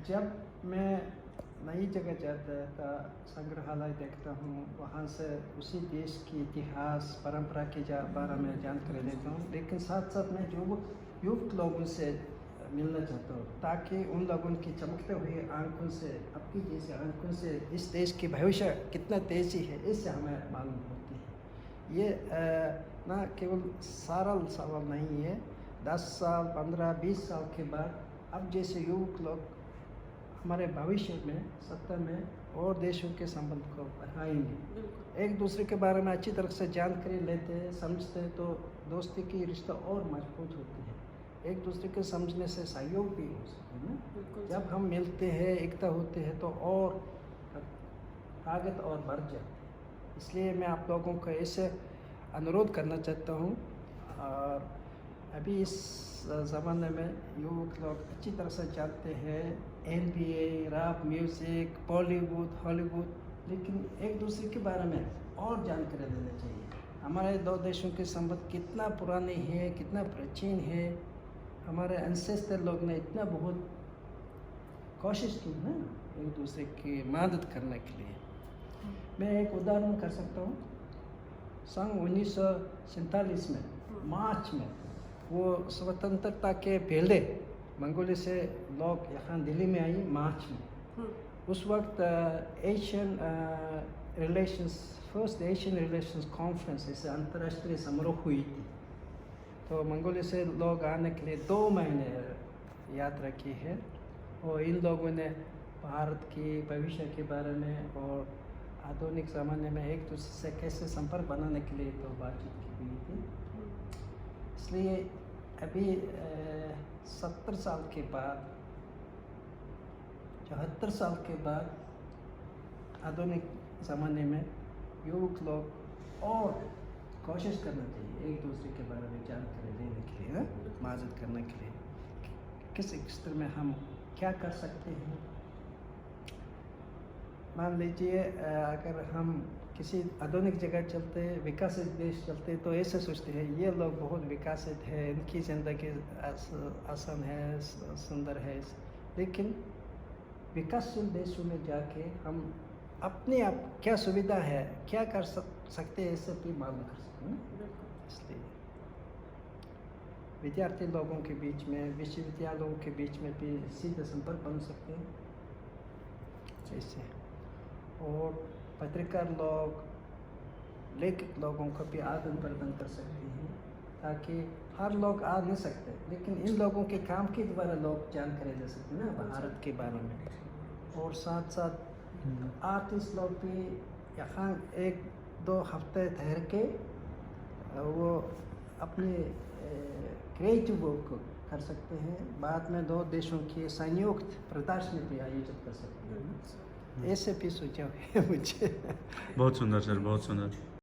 जब मैं नई जगह जाता था, संग्रहालय देखता हूँ, वहाँ से उसी देश की इतिहास परंपरा के बारे में जानकारी लेता हूँ, लेकिन साथ साथ मैं जो युक्त लोगों से मिलना चाहता हूँ ताकि उन लोगों की चमकते हुए आंखों से, आपकी जैसे आंखों से इस देश की भविष्य कितना तेज़ी है इससे हमें मालूम होती है। ये ना केवल सरल सवाल नहीं है। 10 साल 15-20 साल के बाद अब जैसे युवक लोग हमारे भविष्य में सत्ता में और देशों के संबंध को बढ़ाएंगे, एक दूसरे के बारे में अच्छी तरह से जानकारी लेते हैं, समझते हैं, तो दोस्ती की रिश्ता और मजबूत होती है। एक दूसरे के समझने से सहयोग भी हो सकता है ना। जब हम मिलते हैं, एकता होते हैं, तो और ताकत और बढ़ जाती है। इसलिए मैं आप लोगों को ऐसे अनुरोध करना चाहता हूँ। और अभी इस ज़माने में युवक लोग अच्छी तरह से जानते हैं NBA, rap music, Bollywood, Hollywood, लेकिन एक दूसरे के बारे में और जानकारी लेना चाहिए। हमारे दो देशों के संबंध कितना पुराने हैं, कितना प्राचीन है। हमारे एंसेस्टर लोग ने इतना बहुत कोशिश की ना एक दूसरे की मदद करने के लिए। मैं एक उदाहरण कर सकता हूँ। सन 1947 में मार्च में वो स्वतंत्रता के पहले मंगोलिया से लोग यहाँ दिल्ली में आई मार्च में। उस वक्त Asian relations first Asian relations conference इसे अंतर्राष्ट्रीय समारोह हुई थी। तो मंगोलिया से लोग आने के लिए 2 महीने यात्रा की है और इन लोगों ने भारत की भविष्य के बारे में और आधुनिक ज़माने में एक दूसरे से कैसे संपर्क बनाने के लिए तो बातचीत की हुई थी। इसलिए अभी 70 साल के बाद, 74 साल के बाद आधुनिक ज़माने में युवक लोग और कोशिश करना चाहिए एक दूसरे के बारे में जानकारी लेने के लिए, मदद करने के लिए, किस स्तर में हम क्या कर सकते हैं। मान लीजिए अगर हम किसी आधुनिक जगह चलते, विकसित देश चलते, तो ऐसे सोचते हैं ये लोग बहुत विकसित है, इनकी ज़िंदगी आसान है, सुंदर है। लेकिन विकासशील देशों में जाके हम अपने आप क्या सुविधा है, क्या कर सकते हैं, इससे भी मालूम कर सकते हैं। इसलिए विद्यार्थी लोगों के बीच में, विश्वविद्यालयों के बीच में भी सीधे संपर्क बन सकते हैं जैसे, और पत्रकार लोग, लेखक लोगों को भी आदान प्रदान कर सकते हैं ताकि हर लोग आ नहीं सकते, लेकिन इन लोगों के काम के द्वारा लोग जानकारी ले सकते हैं ना भारत के बारे में। और साथ साथ आर्टिस्ट लोग भी यहाँ 1-2 हफ्ते ठहर के वो अपने क्रिएटिव वर्क कर सकते हैं। बाद में 2 देशों की संयुक्त प्रदर्शनी भी आयोजित कर सकते हैं। ऐसे भी सुझाव है मुझे। बहुत सुंदर सर, बहुत सुंदर।